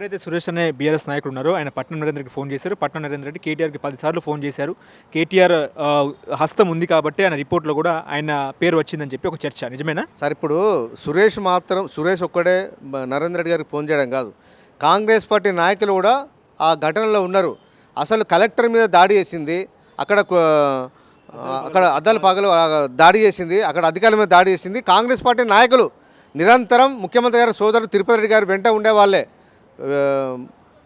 ఎప్పుడైతే సురేష్ అనే బీఆర్ఎస్ నాయకుడు ఉన్నారో ఆయన పట్నం నరేంద్రకి ఫోన్ చేశారు. పట్నం నరేంద్ర రెడ్డి కేటీఆర్కి 10 సార్లు ఫోన్ చేశారు. కేటీఆర్ హస్తం ఉంది కాబట్టి ఆయన రిపోర్ట్లో కూడా ఆయన పేరు వచ్చిందని చెప్పి ఒక చర్చ నిజమేనా సార్? ఇప్పుడు సురేష్ ఒక్కడే నరేంద్ర రెడ్డి గారికి ఫోన్ చేయడం కాదు, కాంగ్రెస్ పార్టీ నాయకులు కూడా ఆ ఘటనలో ఉన్నారు. అసలు కలెక్టర్ మీద దాడి చేసింది, అక్కడ అద్దాల పగలు దాడి చేసింది, అక్కడ అధికారుల మీద దాడి చేసింది కాంగ్రెస్ పార్టీ నాయకులు. నిరంతరం ముఖ్యమంత్రి గారి సోదరుడు తిరుపతి రెడ్డి గారు వెంట ఉండేవాళ్ళే,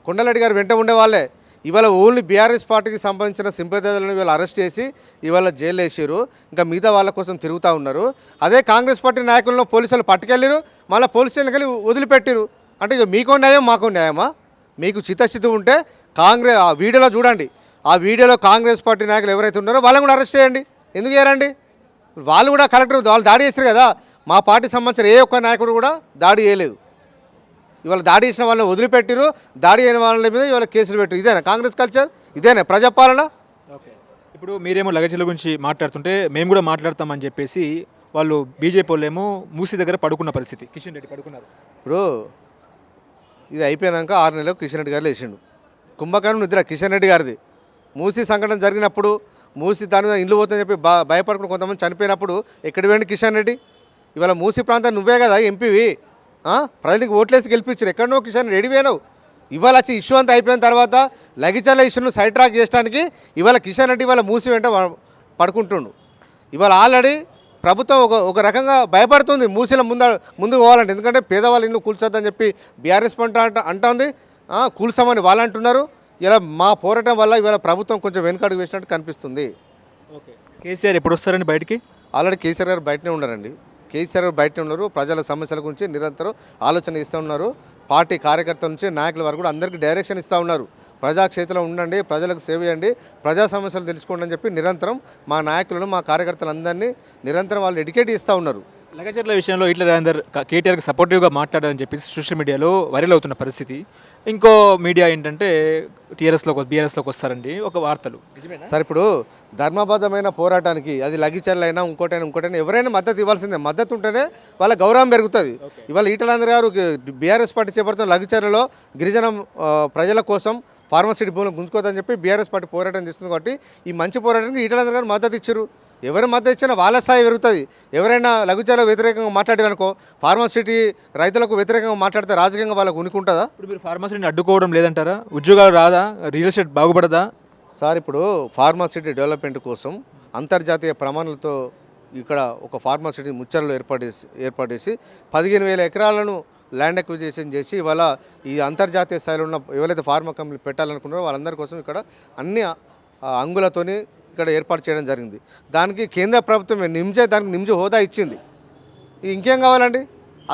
కొండలరెడ్డి గారు వెంట ఉండేవాళ్ళే. ఇవాళ ఓన్లీ బీఆర్ఎస్ పార్టీకి సంబంధించిన సింపథైజర్లను ఇవాళ అరెస్ట్ చేసి ఇవాళ జైలు వేసారు. ఇంకా మిగతా వాళ్ళ కోసం తిరుగుతూ ఉన్నారు. అదే కాంగ్రెస్ పార్టీ నాయకులను పోలీసులు పట్టుకెళ్ళారు, మళ్ళీ పోలీస్ స్టేషన్కి వెళ్ళి వదిలిపెట్టారు. అంటే ఇక మీకో న్యాయం మాకో న్యాయమా? మీకు చిత్తశుద్ధి ఉంటే కాంగ్రెస్ ఆ వీడియోలో చూడండి, ఆ వీడియోలో కాంగ్రెస్ పార్టీ నాయకులు ఎవరైతే ఉన్నారో వాళ్ళని కూడా అరెస్ట్ చేయండి. ఎందుకు చేయరండి? వాళ్ళు కూడా కలెక్టర్ వాళ్ళు దాడి చేస్తారు కదా. మా పార్టీ సంబంధించిన ఏ ఒక్క నాయకుడు కూడా దాడి చేయలేదు. ఇవాళ దాడి చేసిన వాళ్ళని వదిలిపెట్టిరు, దాడి అయిన వాళ్ళ మీద ఇవాళ కేసులు పెట్టారు. ఇదేనా కాంగ్రెస్ కల్చర్? ఇదేనా ప్రజాపాలన? ఓకే, ఇప్పుడు మీరేమో లగచర్ల గురించి మాట్లాడుతుంటే మేము కూడా మాట్లాడతామని చెప్పేసి వాళ్ళు బీజేపీ వాళ్ళు ఏమో మూసి దగ్గర పడుకున్న పరిస్థితి, కిషన్ రెడ్డి పడుకున్నారు. ఇప్పుడు ఇది అయిపోయాక 6 నెలలకు కిషన్ రెడ్డి గారు లేచిండు. కుంభకర్ణం నిద్ర కిషన్ రెడ్డి గారిది. మూసి సంఘటన జరిగినప్పుడు మూసి దాని మీద ఇండ్లు పోతుందని చెప్పి భయపడుకుని కొంతమంది చనిపోయినప్పుడు ఎక్కడ పోయింది కిషన్ రెడ్డి? ఇవాళ మూసి ప్రాంతం నువ్వే కదా ఎంపీవి, ప్రజలకు ఓట్లేసి గెలిపించారు. ఎక్కడనో కిషన్ రెడ్డి పోయినావు. ఇవాళ వచ్చి ఇష్యూ అంతా అయిపోయిన తర్వాత లగిచర్ల ఇష్యూను సైడ్ ట్రాక్ చేయడానికి ఇవాళ కిషన్ రెడ్డి ఇవాళ మూసి వెంట పడుకుంటుండు. ఇవాళ ఆల్రెడీ ప్రభుత్వం ఒక రకంగా భయపడుతుంది మూసిల ముందుకు పోవాలంటే. ఎందుకంటే పేదవాళ్ళు ఇల్లు కూల్చొద్దని చెప్పి బీఆర్ఎస్ పంట అంటుంది, కూల్చామని వాళ్ళు అంటున్నారు. ఇలా మా పోరాటం వల్ల ఇవాళ ప్రభుత్వం కొంచెం వెనుకడుగు వేసినట్టు కనిపిస్తుంది. ఓకే, కేసీఆర్ ఎప్పుడు వస్తారండి బయటికి? ఆల్రెడీ కేసీఆర్ గారు బయటనే ఉన్నారండి. కేసీఆర్ గారు బయటనే ఉన్నారు. ప్రజల సమస్యల గురించి నిరంతరం ఆలోచన ఇస్తూ ఉన్నారు. పార్టీ కార్యకర్తల నుంచి నాయకుల వరకు కూడా అందరికీ డైరెక్షన్ ఇస్తూ ఉన్నారు. ప్రజాక్షేత్రంలో ఉండండి, ప్రజలకు సేవ చేయండి, ప్రజా సమస్యలు తెలుసుకోండి అని చెప్పి నిరంతరం మా నాయకులను మా కార్యకర్తలందరినీ నిరంతరం వాళ్ళు ఎడ్యుకేట్ ఇస్తూ ఉన్నారు. లగచర్ల విషయంలో ఈటెల రాజేందర్ కేటీఆర్కి సపోర్టివ్గా మాట్లాడారని చెప్పేసి సోషల్ మీడియాలో వైరల్ అవుతున్న పరిస్థితి. ఇంకో మీడియా ఏంటంటే బీఆర్ఎస్లోకి వస్తారండి ఒక వార్తలు. సార్, ఇప్పుడు ధర్మబద్ధమైన పోరాటానికి అది లగిచర్లైనా ఇంకోటైనా ఎవరైనా మద్దతు ఇవ్వాల్సిందే. మద్దతు ఉంటేనే వాళ్ళ గౌరవం పెరుగుతుంది. ఇవాళ ఈటెల రాజేందర్ గారు బీఆర్ఎస్ పార్టీ చేపడుతున్న లగిచర్లలో గిరిజన ప్రజల కోసం ఫార్మసిటీ భూములు గుంజుకోదని చెప్పి బీఆర్ఎస్ పార్టీ పోరాటం చేస్తుంది. కాబట్టి ఈ మంచి పోరాటానికి ఈటెల రాజేందర్ గారు మద్దతు ఇచ్చారు. ఎవరు మద్దతు ఇచ్చినా వాళ్ళ స్థాయి పెరుగుతుంది. ఎవరైనా లఘుచాలకు వ్యతిరేకంగా మాట్లాడారనుకో, ఫార్మసిటీ రైతులకు వ్యతిరేకంగా మాట్లాడితే రాజకీయంగా వాళ్ళకు ఉనికుంటుందా? ఇప్పుడు మీరు ఫార్మసిటీని అడ్డుకోవడం లేదంటారా? ఉద్యోగాలు రాదా? Real estate బాగుపడదా? సార్, ఇప్పుడు ఫార్మసిటీ డెవలప్మెంట్ కోసం అంతర్జాతీయ ప్రమాణాలతో ఇక్కడ ఒక ఫార్మసిటీ ముచ్చర్లో ఏర్పాటు చేసి 15,000 ఎకరాలను ల్యాండ్ అక్విజిషన్ చేసి ఇవాళ ఈ అంతర్జాతీయ స్థాయిలో ఉన్న ఎవరైతే ఫార్మా కంపెనీలు పెట్టాలనుకున్నారో వాళ్ళందరి కోసం ఇక్కడ అన్ని అంగులతోని ఇక్కడ ఏర్పాటు చేయడం జరిగింది. దానికి కేంద్ర ప్రభుత్వం దానికి నిమ్జ హోదా ఇచ్చింది. ఇంకేం కావాలండి?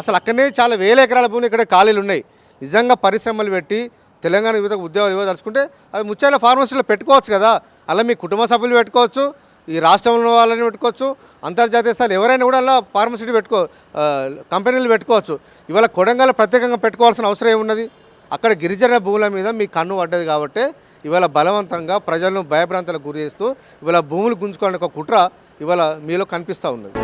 అసలు అక్కడనే చాలా వేల ఎకరాల భూములు ఇక్కడ ఖాళీలు ఉన్నాయి. నిజంగా పరిశ్రమలు పెట్టి తెలంగాణ యువతకు ఉద్యోగాలు ఇవ్వదలుచుకుంటే అది ముచ్చాల ఫార్మసీలో పెట్టుకోవచ్చు కదా. అలా మీ కుటుంబ సభ్యులు పెట్టుకోవచ్చు, ఈ రాష్ట్రంలో వాళ్ళని పెట్టుకోవచ్చు, అంతర్జాతీయ స్థాయిలో ఎవరైనా కూడా అలా ఫార్మసిటీ కంపెనీలు పెట్టుకోవచ్చు. ఇవాళ కొడంగల్ ప్రత్యేకంగా పెట్టుకోవాల్సిన అవసరం ఏమున్నది? అక్కడ గిరిజన భూముల మీద మీ కన్ను పడ్డది కాబట్టి ఇవాళ బలవంతంగా ప్రజలను భయభ్రాంతులకు గురి చేస్తూ ఇవాళ భూములు గుంజుకోవడానికి ఒక కుట్ర ఇవాళ మీలో కనిపిస్తూ ఉన్నది.